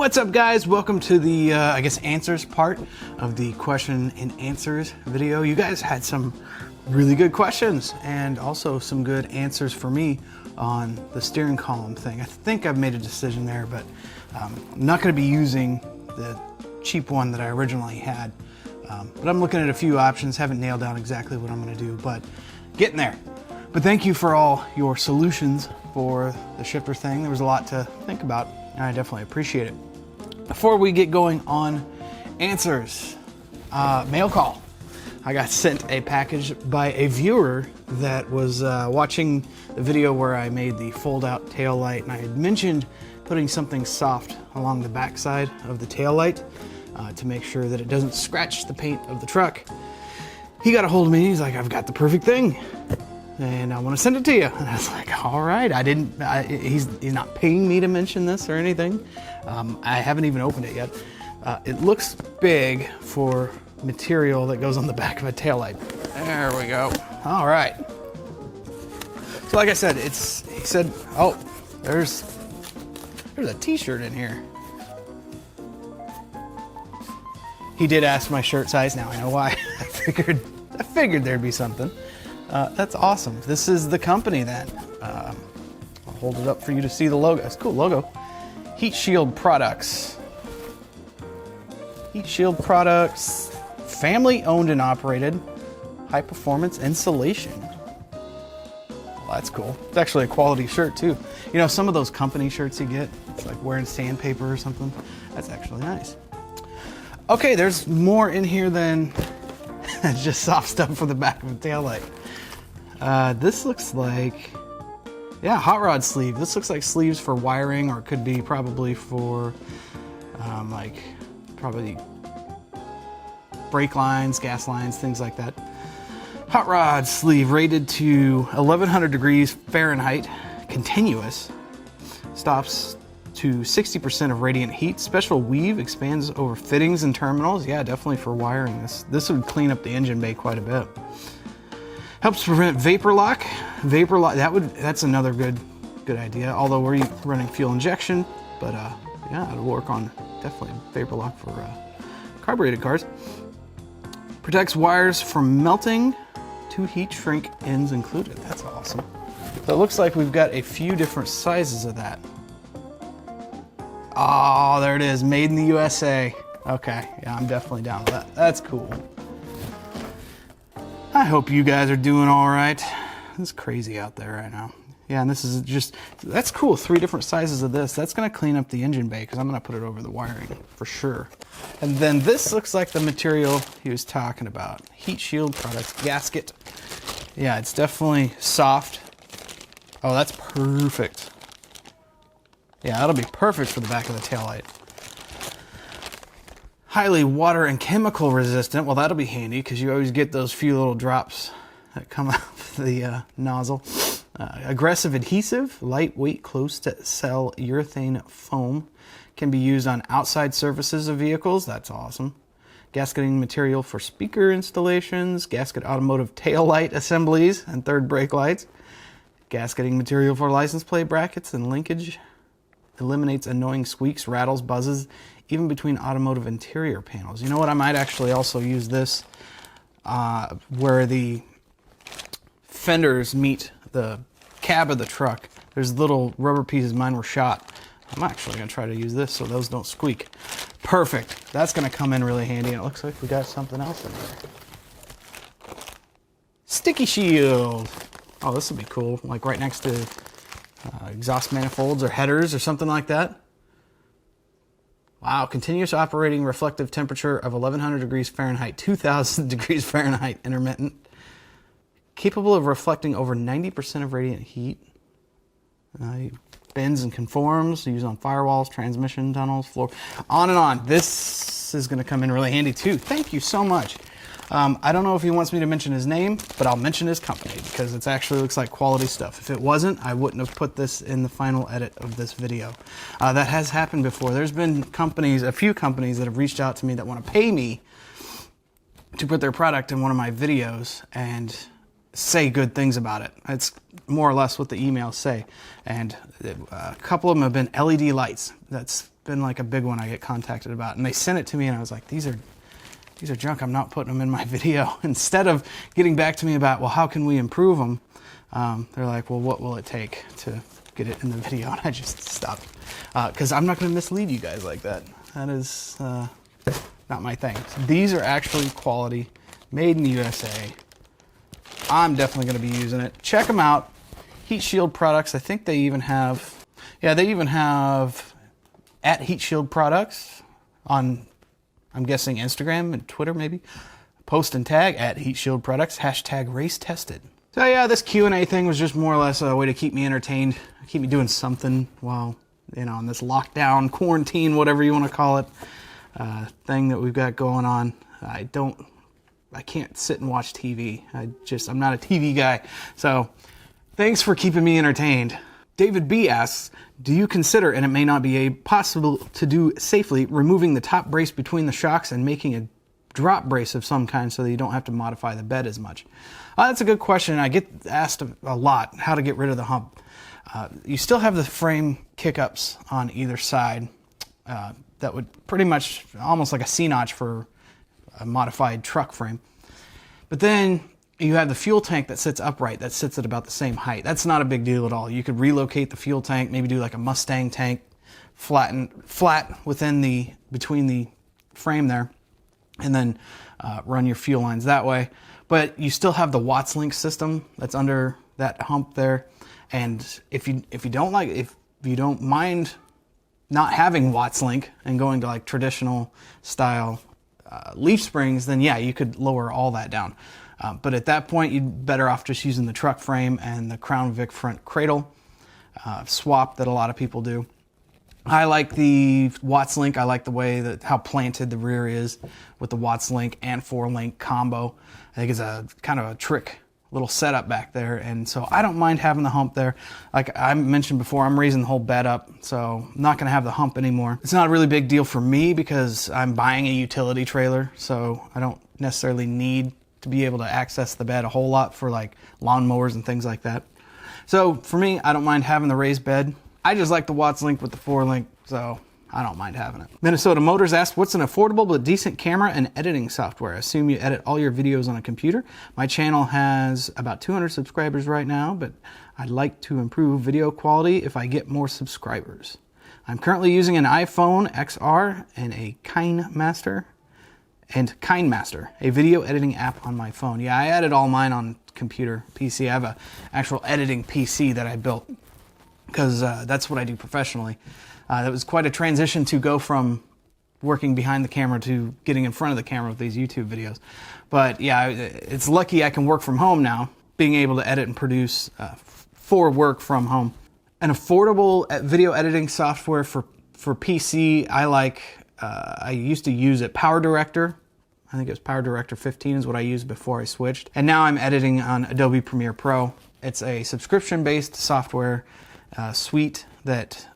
What's up, guys? Welcome to the, I guess, answers part of the question and answers video. You guys had some really good questions and also some good answers for me on the steering column thing. I think I've made a decision there, but I'm not going to be using the cheap one that I originally had. But I'm looking at a few options, haven't nailed down exactly what I'm going to do, but getting there. But thank you for all your solutions for the shifter thing. There was a lot to think about, and I definitely appreciate it. Before we get going on answers, mail call. I got sent a package by a viewer that was watching the video where I made the fold-out tail light, and I had mentioned putting something soft along the backside of the tail light to make sure that it doesn't scratch the paint of the truck. He got a hold of me. He's like, "I've got the perfect thing, and I want to send it to you." And I was like, "All right." He's not paying me to mention this or anything. I haven't even opened it yet. It looks big for material that goes on the back of a taillight. There we go. All right. So like I said, he said, "Oh, there's a t-shirt in here." He did ask my shirt size. Now I know why. I figured there'd be something. That's awesome. This is the company then. I'll hold it up for you to see the logo. It's a cool logo. Heat Shield Products. Heat Shield Products, family owned and operated, high performance insulation. Well, that's cool. It's actually a quality shirt too. You know, some of those company shirts you get, it's like wearing sandpaper or something. That's actually nice. Okay, there's more in here than just soft stuff for the back of the taillight. This looks like, yeah, hot rod sleeve. This looks like sleeves for wiring, or it could be probably for probably brake lines, gas lines, things like that. Hot rod sleeve rated to 1100 degrees Fahrenheit, continuous, stops to 60% of radiant heat. Special weave expands over fittings and terminals. Yeah, definitely for wiring. This would clean up the engine bay quite a bit. Helps prevent vapor lock. Vapor lock, that's another good idea. Although we're running fuel injection, but yeah, it'll work on definitely vapor lock for carbureted cars. Protects wires from melting, 2 heat shrink ends included. That's awesome. So it looks like we've got a few different sizes of that. Oh, there it is, made in the USA. Okay, yeah, I'm definitely down with that. That's cool. I hope you guys are doing all right. It's crazy out there right now. Yeah, and this is just, that's cool. 3 different sizes of this. That's gonna clean up the engine bay because I'm gonna put it over the wiring for sure. And then this looks like the material he was talking about. Heat Shield Products gasket. Yeah, it's definitely soft. Oh, that's perfect. Yeah, that'll be perfect for the back of the taillight. Highly water and chemical resistant. Well, that'll be handy because you always get those few little drops that come out of the nozzle. Aggressive adhesive, lightweight closed-cell urethane foam. Can be used on outside surfaces of vehicles. That's awesome. Gasketing material for speaker installations. Gasket automotive tail light assemblies and third brake lights. Gasketing material for license plate brackets and linkage. Eliminates annoying squeaks, rattles, buzzes, even between automotive interior panels. You know what? I might actually also use this where the fenders meet the cab of the truck. There's little rubber pieces. Mine were shot. I'm actually going to try to use this so those don't squeak. Perfect. That's going to come in really handy. And it looks like we got something else in here. Sticky shield. Oh, this would be cool. Like right next to exhaust manifolds or headers or something like that. Wow, continuous operating reflective temperature of 1100 degrees Fahrenheit, 2000 degrees Fahrenheit intermittent. Capable of reflecting over 90% of radiant heat. Bends and conforms, used on firewalls, transmission tunnels, floor, on and on. This is going to come in really handy too. Thank you so much. I don't know if he wants me to mention his name, but I'll mention his company because it actually looks like quality stuff. If it wasn't, I wouldn't have put this in the final edit of this video. That has happened before. There's been companies, a few companies that have reached out to me that want to pay me to put their product in one of my videos and say good things about it. It's more or less what the emails say. And a couple of them have been LED lights. That's been like a big one I get contacted about. And they sent it to me and I was like, these are junk. I'm not putting them in my video. Instead of getting back to me about, well, how can we improve them? They're like, well, what will it take to get it in the video? And I just stopped because I'm not going to mislead you guys like that. That is not my thing. So these are actually quality, made in the USA. I'm definitely going to be using it. Check them out. Heat Shield Products. I think they even have, yeah, they even have at Heat Shield Products on, I'm guessing, Instagram and Twitter maybe. Post and tag at Heat Shield Products, hashtag race tested. So yeah, this Q&A thing was just more or less a way to keep me entertained, keep me doing something while, you know, in this lockdown, quarantine, whatever you want to call it, thing that we've got going on. I can't sit and watch TV. I'm not a TV guy. So thanks for keeping me entertained. David B asks, do you consider, and it may not be possible to do safely, removing the top brace between the shocks and making a drop brace of some kind so that you don't have to modify the bed as much? That's a good question. I get asked a lot how to get rid of the hump. You still have the frame kick-ups on either side. That would pretty much, almost like a C-notch for a modified truck frame. But then you have the fuel tank that sits upright, that sits at about the same height. That's not a big deal at all. You could relocate the fuel tank, maybe do like a Mustang tank, flat between the frame there, and then run your fuel lines that way. But you still have the WattsLink system that's under that hump there. And if you don't mind not having WattsLink and going to like traditional style leaf springs, then yeah, you could lower all that down. But at that point, you'd better off just using the truck frame and the Crown Vic front cradle swap that a lot of people do. I like the WattsLink. I like the way that how planted the rear is with the WattsLink and 4-link combo. I think it's a kind of a trick little setup back there, and so I don't mind having the hump there. Like I mentioned before, I'm raising the whole bed up, so I'm not going to have the hump anymore. It's not a really big deal for me because I'm buying a utility trailer, so I don't necessarily need to be able to access the bed a whole lot for like lawnmowers and things like that. So for me, I don't mind having the raised bed. I just like the WattsLink with the 4-link, so I don't mind having it. Minnesota Motors asked, what's an affordable but decent camera and editing software? I assume you edit all your videos on a computer. My channel has about 200 subscribers right now, but I'd like to improve video quality if I get more subscribers. I'm currently using an iPhone XR and a KineMaster, a video editing app on my phone. Yeah, I edit all mine on computer, PC. I have an actual editing PC that I built because that's what I do professionally. That was quite a transition to go from working behind the camera to getting in front of the camera with these YouTube videos. But yeah, it's lucky I can work from home now, being able to edit and produce for work from home. An affordable video editing software for PC, I used to use it, PowerDirector. I think it was PowerDirector 15 is what I used before I switched. And now I'm editing on Adobe Premiere Pro. It's a subscription-based software suite that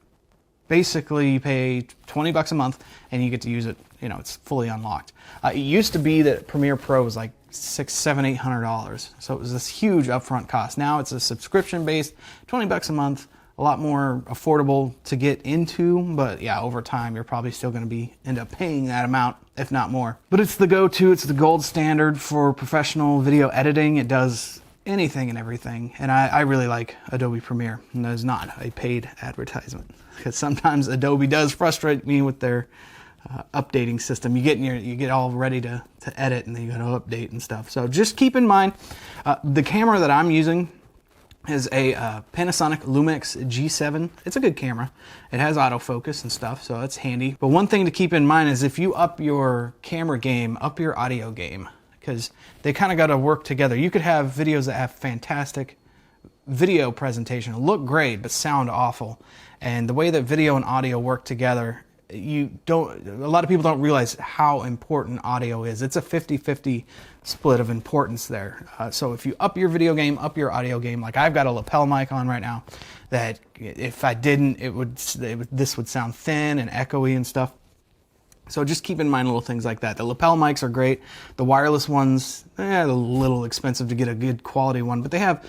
basically you pay $20 a month and you get to use it. You know, it's fully unlocked. It used to be that Premiere Pro was like $600, $800. So it was this huge upfront cost. Now it's a subscription-based, $20 a month, a lot more affordable to get into, but yeah, over time you're probably still going to end up paying that amount, if not more. But it's the go-to, it's the gold standard for professional video editing. It does anything and everything, and I really like Adobe Premiere, and that is not a paid advertisement, because sometimes Adobe does frustrate me with their updating system. You get all ready to edit, and then you got to update and stuff. So just keep in mind, the camera that I'm using is a Panasonic Lumix G7. It's a good camera. It has autofocus and stuff, so that's handy. But one thing to keep in mind is if you up your camera game, up your audio game, because they kind of got to work together. You could have videos that have fantastic video presentation, look great, but sound awful. And the way that video and audio work together, a lot of people don't realize how important audio is. It's a 50-50 split of importance there. So if you up your video game, up your audio game, like I've got a lapel mic on right now, that if I didn't, this would sound thin and echoey and stuff. So just keep in mind little things like that. The lapel mics are great. The wireless ones, they're a little expensive to get a good quality one, but they have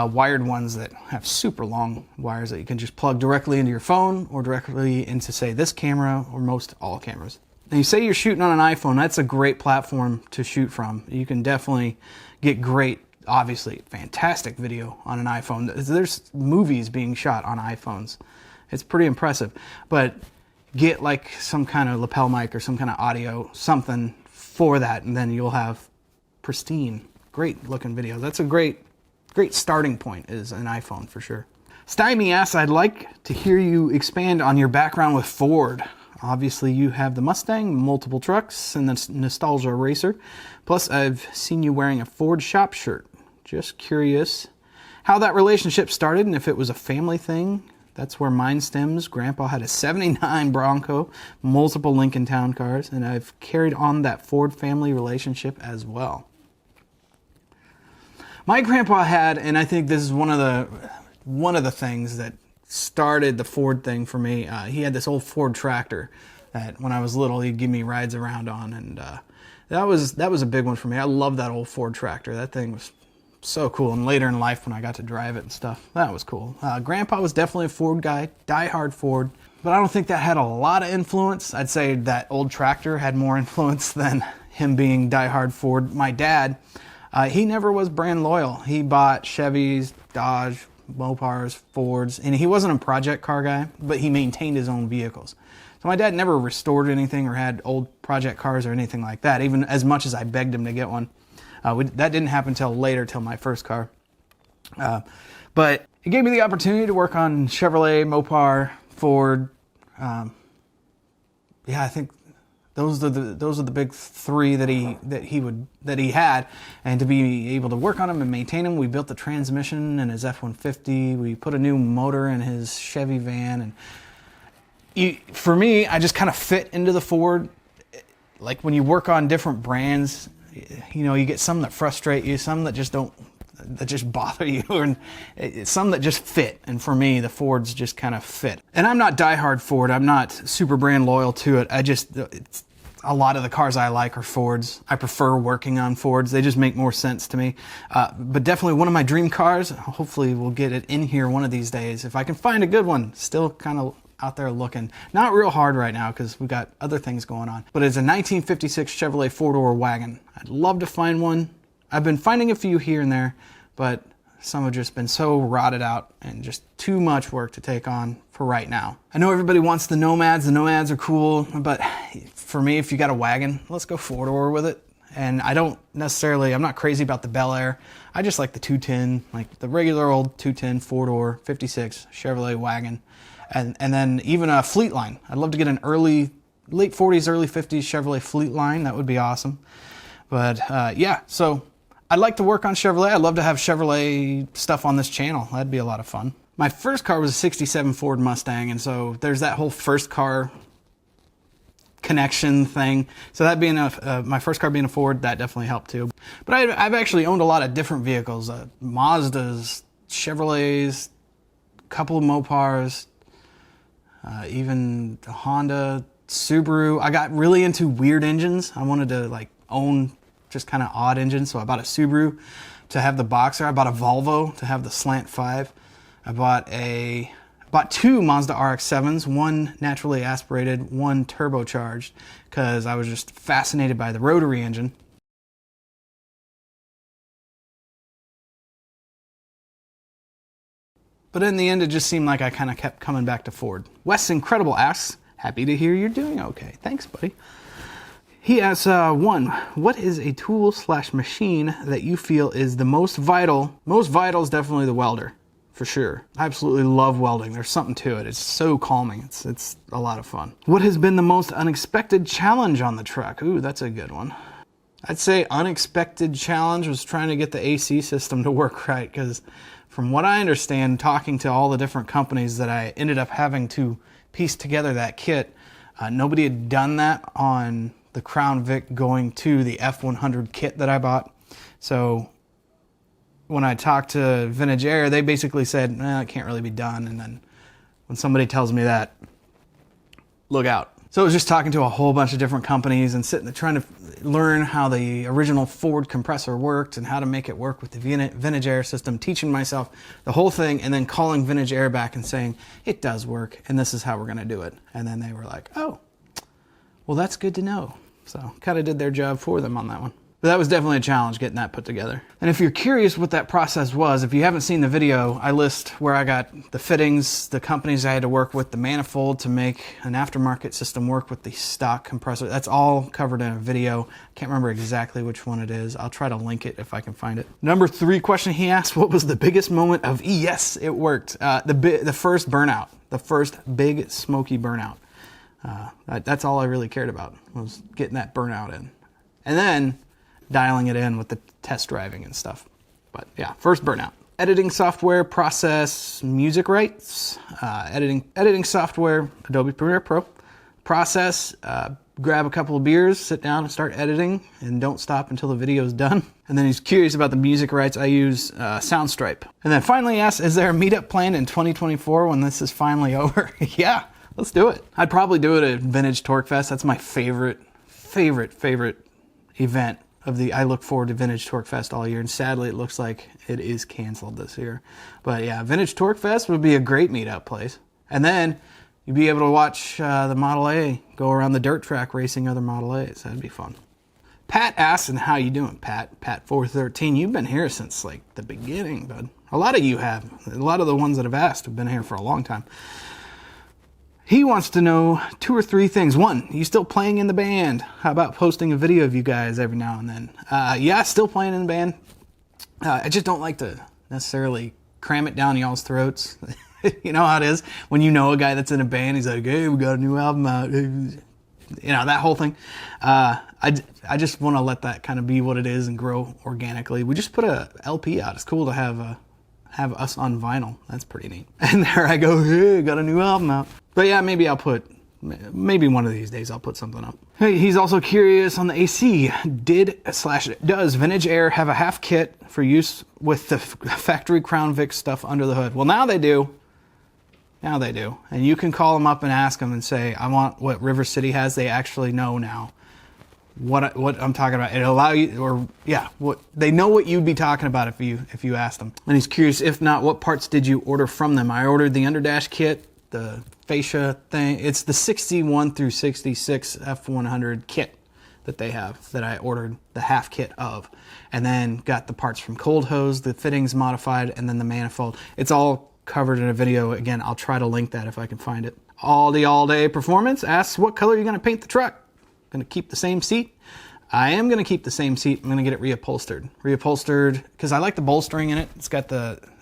wired ones that have super long wires that you can just plug directly into your phone or directly into, say, this camera or most all cameras. Now, you say you're shooting on an iPhone, that's a great platform to shoot from. You can definitely get great, obviously, fantastic video on an iPhone. There's movies being shot on iPhones. It's pretty impressive. But get like some kind of lapel mic or some kind of audio, something for that, and then you'll have pristine, great looking video. That's a great starting point is an iPhone for sure. Stymie asks, I'd like to hear you expand on your background with Ford. Obviously you have the Mustang, multiple trucks, and the Nostalgia Racer. Plus I've seen you wearing a Ford shop shirt. Just curious how that relationship started and if it was a family thing. That's where mine stems. Grandpa had a 79 Bronco, multiple Lincoln Town cars, and I've carried on that Ford family relationship as well. My grandpa had, and I think this is one of the things that started the Ford thing for me. He had this old Ford tractor that when I was little he'd give me rides around on, and that was a big one for me. I love that old Ford tractor. That thing was so cool. And later in life when I got to drive it and stuff, that was cool. Grandpa was definitely a Ford guy, die-hard Ford, but I don't think that had a lot of influence. I'd say that old tractor had more influence than him being die-hard Ford. My dad, he never was brand loyal. He bought Chevys, Dodge, Mopars, Fords, and he wasn't a project car guy, but he maintained his own vehicles. So my dad never restored anything or had old project cars or anything like that, even as much as I begged him to get one. That didn't happen till later, till my first car. But it gave me the opportunity to work on Chevrolet, Mopar, Ford. Yeah, I think those are the big three that he had, and to be able to work on them and maintain them. We built the transmission in his F-150. We put a new motor in his Chevy van, and for me, I just kind of fit into the Ford. Like when you work on different brands, you know, you get some that frustrate you, some that just bother you, and some that just fit. And for me, the Fords just kind of fit. And I'm not diehard Ford. I'm not super brand loyal to it. A lot of the cars I like are Fords. I prefer working on Fords. They just make more sense to me. But definitely one of my dream cars, hopefully we'll get it in here one of these days. If I can find a good one, still kind of out there looking. Not real hard right now because we've got other things going on. But it's a 1956 Chevrolet four-door wagon. I'd love to find one. I've been finding a few here and there, but some have just been so rotted out and just too much work to take on for right now. I know everybody wants the Nomads. The Nomads are cool, but for me, if you got a wagon, let's go four-door with it. And I'm not crazy about the Bel Air. I just like the 210, like the regular old 210 four-door 56 Chevrolet wagon. And then even a Fleetline. I'd love to get an late 40s, early 50s Chevrolet Fleetline. That would be awesome. But yeah, so I'd like to work on Chevrolet. I'd love to have Chevrolet stuff on this channel. That'd be a lot of fun. My first car was a 67 Ford Mustang, and so there's that whole first car connection thing. So that being my first car being a Ford, that definitely helped too. But I've actually owned a lot of different vehicles. Mazdas, Chevrolets, a couple of Mopars, even a Honda, Subaru. I got really into weird engines. I wanted to like own just kind of odd engines, so I bought a Subaru to have the Boxer. I bought a Volvo to have the Slant 5. I bought two Mazda RX-7s, one naturally aspirated, one turbocharged, because I was just fascinated by the rotary engine. But in the end, it just seemed like I kind of kept coming back to Ford. Wes Incredible asks, happy to hear you're doing okay. Thanks, buddy. He asks, one, what is a tool/machine that you feel is the most vital? Most vital is definitely the welder, for sure. I absolutely love welding. There's something to it. It's so calming. It's a lot of fun. What has been the most unexpected challenge on the truck? Ooh, that's a good one. I'd say unexpected challenge was trying to get the AC system to work right, because from what I understand, talking to all the different companies that I ended up having to piece together that kit, nobody had done that on the Crown Vic going to the F100 kit that I bought. So when I talked to Vintage Air, they basically said, it can't really be done. And then when somebody tells me that, look out. So I was just talking to a whole bunch of different companies and sitting there trying to learn how the original Ford compressor worked and how to make it work with the Vintage Air system, teaching myself the whole thing, and then calling Vintage Air back and saying, it does work, and this is how we're going to do it. And then they were like, oh, well, that's good to know. So kind of did their job for them on that one. But that was definitely a challenge getting that put together. And if you're curious what that process was, if you haven't seen the video, I list where I got the fittings, the companies I had to work with, the manifold to make an aftermarket system work with the stock compressor. That's all covered in a video. Can't remember exactly which one it is. I'll try to link it if I can find it. Number 3 question he asked, what was the biggest moment of, yes, it worked. The first burnout, the first big smoky burnout. That's all I really cared about, was getting that burnout in. And then dialing it in with the test driving and stuff. But yeah, first burnout. Editing software, process, music rights, editing software, Adobe Premiere Pro. Process, grab a couple of beers, sit down and start editing, and don't stop until the video is done. And then he's curious about the music rights. I use Soundstripe. And then finally asked, is there a meetup planned in 2024 when this is finally over? Yeah, let's do it. I'd probably do it at Vintage Torque Fest. That's my favorite event of the, I look forward to Vintage Torque Fest all year, and sadly it looks like it is canceled this year. But yeah, Vintage Torque Fest would be a great meetup place. And then you'd be able to watch the Model A go around the dirt track racing other Model A's. That'd be fun. Pat asks, and how you doing, Pat? Pat413, you've been here since like the beginning, bud. A lot of you have. A lot of the ones that have asked have been here for a long time. He wants to know 2 or 3 things. 1, you still playing in the band? How about posting a video of you guys every now and then? Yeah, still playing in the band. I just don't like to necessarily cram it down y'all's throats. You know how it is when you know a guy that's in a band. He's like, hey, we got a new album out. You know, that whole thing. I just want to let that kind of be what it is and grow organically. We just put a LP out. It's cool to have us on vinyl. That's pretty neat. And there I go, hey, got a new album out. But yeah, maybe maybe one of these days I'll put something up. Hey, he's also curious on the AC. Does Vintage Air have a half kit for use with the factory Crown Vic stuff under the hood? Well, now they do. Now they do. And you can call them up and ask them and say, I want what River City has. They actually know now what I'm talking about. It'll allow you, or yeah, they know what you'd be talking about if you asked them. And he's curious, if not, what parts did you order from them? I ordered the underdash kit, the fascia thing. It's the 61 through 66 F100 kit that they have, that I ordered the half kit of, and then got the parts from Cold Hose, the fittings modified, and then the manifold. It's all covered in a video. Again, I'll try to link that if I can find it. Aldi All Day Performance asks, what color are you going to paint the truck? Going to keep the same seat? I am going to keep the same seat. I'm going to get it reupholstered. Reupholstered because I like the bolstering in it. It's got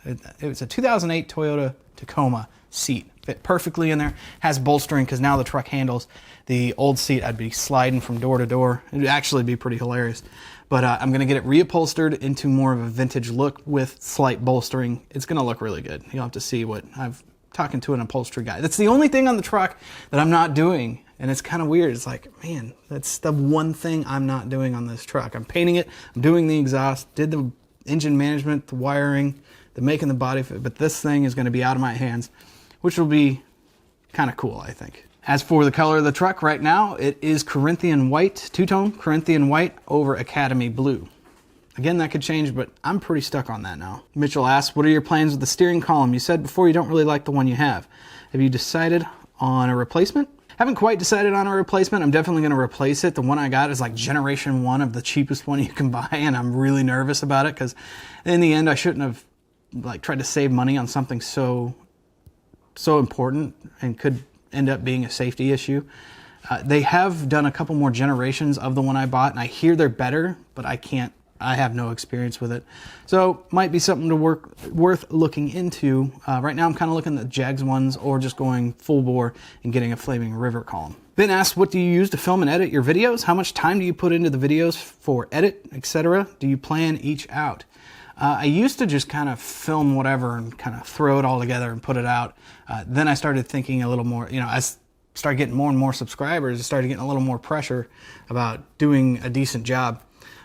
it's a 2008 Toyota Tacoma seat. Fit perfectly in there. Has bolstering because now the truck handles. The old seat, I'd be sliding from door to door. It'd actually be pretty hilarious. But I'm going to get it reupholstered into more of a vintage look with slight bolstering. It's going to look really good. You'll have to see what talking to an upholstery guy. That's the only thing on the truck that I'm not doing. And it's kind of weird. It's like, man, that's the one thing I'm not doing on this truck. I'm painting it. I'm doing the exhaust, did the engine management, the wiring, the making the body fit. But this thing is going to be out of my hands, which will be kind of cool, I think. As for the color of the truck right now, it is Corinthian white, two-tone Corinthian white over Academy blue. Again, that could change, but I'm pretty stuck on that now. Mitchell asks, what are your plans with the steering column? You said before you don't really like the one you have. Have you decided on a replacement? Haven't quite decided on a replacement. I'm definitely going to replace it. The one I got is like generation 1 of the cheapest one you can buy, and I'm really nervous about it because in the end I shouldn't have tried to save money on something so important and could end up being a safety issue. They have done a couple more generations of the one I bought, and I hear they're better, but I have no experience with it. So might be something to worth looking into. Right now I'm kind of looking at the Jags ones or just going full bore and getting a Flaming River column. Ben asks, what do you use to film and edit your videos? How much time do you put into the videos for edit, etc.? Do you plan each out? I used to just kind of film whatever and kind of throw it all together and put it out. Then I started thinking a little more, as I started getting more and more subscribers, I started getting a little more pressure about doing a decent job.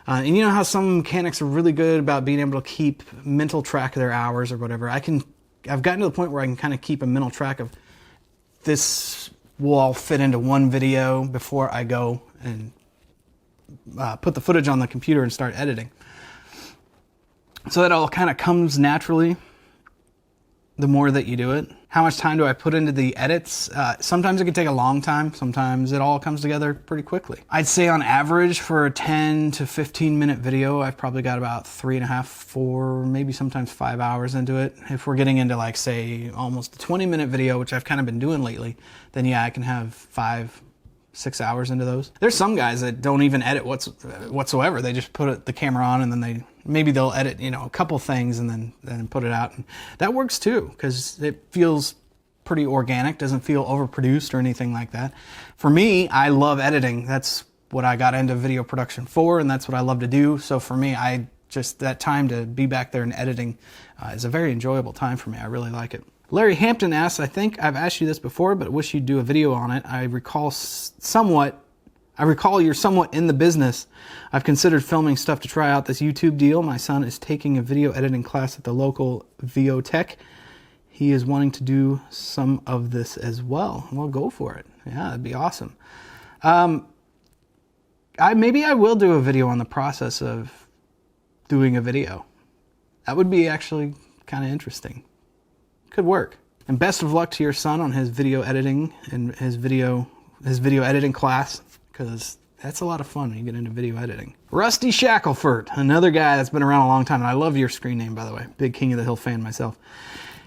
And you know how some mechanics are really good about being able to keep mental track of their hours or whatever. I've gotten to the point where I can kind of keep a mental track of this will all fit into one video before I go and put the footage on the computer and start editing. So that all kind of comes naturally the more that you do it. How much time do I put into the edits? Sometimes it can take a long time. Sometimes it all comes together pretty quickly. I'd say on average for a 10 to 15 minute video, I've probably got about 3.5, 4, maybe sometimes 5 hours into it. If we're getting into like say almost a 20-minute video, which I've kind of been doing lately, then yeah, I can have 5, 6 hours into those. There's some guys that don't even edit whatsoever. They just put the camera on and then maybe they'll edit, you know, a couple things and then put it out. And that works too, because it feels pretty organic, doesn't feel overproduced or anything like that. For me, I love editing. That's what I got into video production for, and that's what I love to do. So for me, that time to be back there and editing is a very enjoyable time for me. I really like it. Larry Hampton asks, I think I've asked you this before, but wish you'd do a video on it. I recall you're somewhat in the business. I've considered filming stuff to try out this YouTube deal. My son is taking a video editing class at the local VO Tech. He is wanting to do some of this as well. Well, go for it. Yeah, that'd be awesome. Maybe I will do a video on the process of doing a video. That would be actually kind of interesting. Could work. And best of luck to your son on his video editing and his video editing class, because that's a lot of fun when you get into video editing. Rusty Shackelford, another guy that's been around a long time, and I love your screen name, by the way. Big King of the Hill fan myself.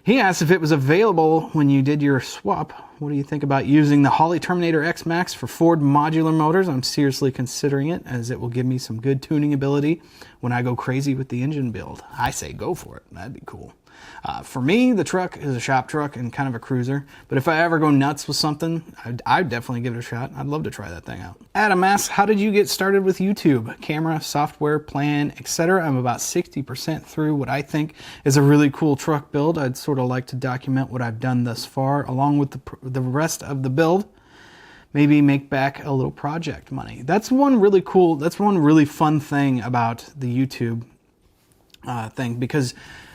He asked if it was available when you did your swap. What do you think about using the Holley Terminator X Max for Ford modular motors? I'm seriously considering it, as it will give me some good tuning ability when I go crazy with the engine build. I say go for it. That'd be cool. For me, the truck is a shop truck and kind of a cruiser, but if I ever go nuts with something, I'd definitely give it a shot. I'd love to try that thing out. Adam asks, how did you get started with YouTube? Camera, software, plan, etc. I'm about 60% through what I think is a really cool truck build. I'd sort of like to document what I've done thus far, along with the rest of the build. Maybe make back a little project money. That's one really fun thing about the YouTube thing, because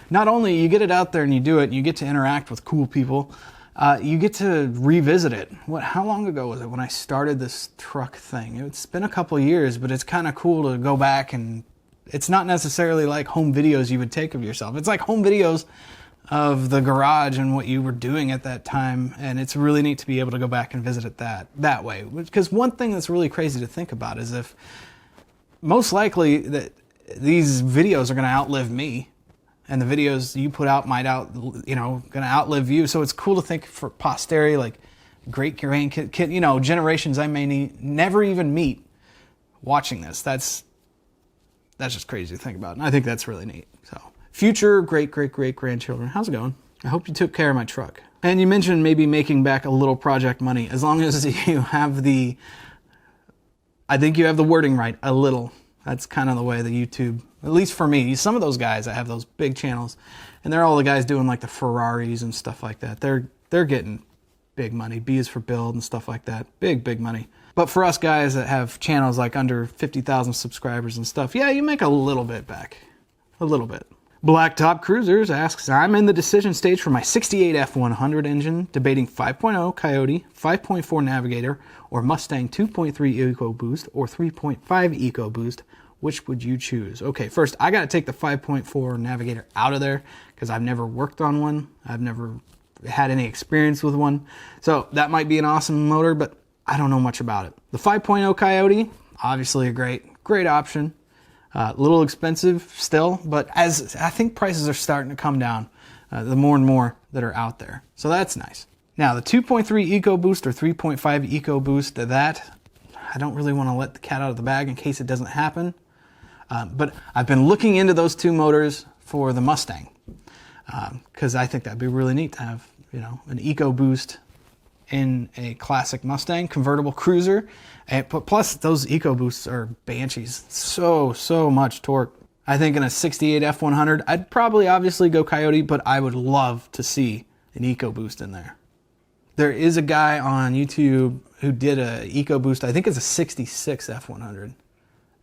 not only you get it out there and you do it and you get to interact with cool people, you get to revisit it. How long ago was it when I started this truck thing? It's been a couple years, but it's kind of cool to go back, and it's not necessarily like home videos you would take of yourself. It's like home videos of the garage and what you were doing at that time, and it's really neat to be able to go back and visit it that way. Because one thing that's really crazy to think about is if most likely that these videos are going to outlive me, and the videos you put out might going to outlive you. So it's cool to think for posterity, like great grandkid, generations I may never even meet watching this. That's just crazy to think about. And I think that's really neat. So future great grandchildren, how's it going? I hope you took care of my truck. And you mentioned maybe making back a little project money, as long as you have I think you have the wording right, a little. That's kind of the way the YouTube, at least for me, some of those guys that have those big channels, and they're all the guys doing like the Ferraris and stuff like that. They're getting big money. B is for build and stuff like that. Big money. But for us guys that have channels like under 50,000 subscribers and stuff, yeah, you make a little bit back. A little bit. Blacktop Cruisers asks, I'm in the decision stage for my 68 F100 engine, debating 5.0 Coyote, 5.4 Navigator, or Mustang 2.3 EcoBoost, or 3.5 EcoBoost. Which would you choose? Okay, first, I got to take the 5.4 Navigator out of there, because I've never worked on one. I've never had any experience with one. So that might be an awesome motor, but I don't know much about it. The 5.0 Coyote, obviously a great option. A little expensive still, but as I think prices are starting to come down, the more and more that are out there. So that's nice. Now the 2.3 EcoBoost or 3.5 EcoBoost, that I don't really want to let the cat out of the bag in case it doesn't happen. But I've been looking into those two motors for the Mustang, because I think that'd be really neat to have, an EcoBoost in a classic Mustang convertible cruiser. But plus those EcoBoosts are banshees. So much torque. I think in a 68 F100, I'd probably obviously go Coyote, but I would love to see an EcoBoost in there. There is a guy on YouTube who did a EcoBoost. I think it's a 66 F100.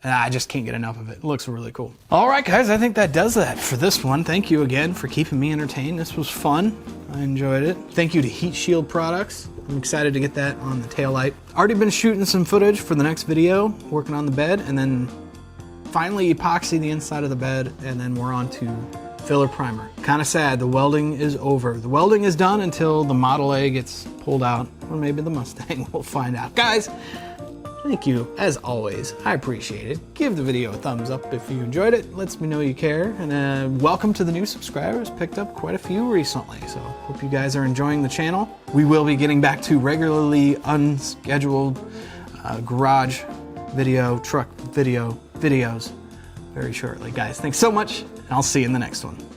And I just can't get enough of it. It looks really cool. All right, guys, I think that does that for this one. Thank you again for keeping me entertained. This was fun. I enjoyed it. Thank you to Heat Shield Products. I'm excited to get that on the taillight. Already been shooting some footage for the next video, working on the bed, and then finally epoxy the inside of the bed, and then we're on to filler primer. Kind of sad, the welding is over. The welding is done until the Model A gets pulled out, or maybe the Mustang, we'll find out. Guys, thank you, as always. I appreciate it. Give the video a thumbs up if you enjoyed it. Lets me know you care. And welcome to the new subscribers. Picked up quite a few recently, so hope you guys are enjoying the channel. We will be getting back to regularly unscheduled garage video, truck videos very shortly. Guys, thanks so much, and I'll see you in the next one.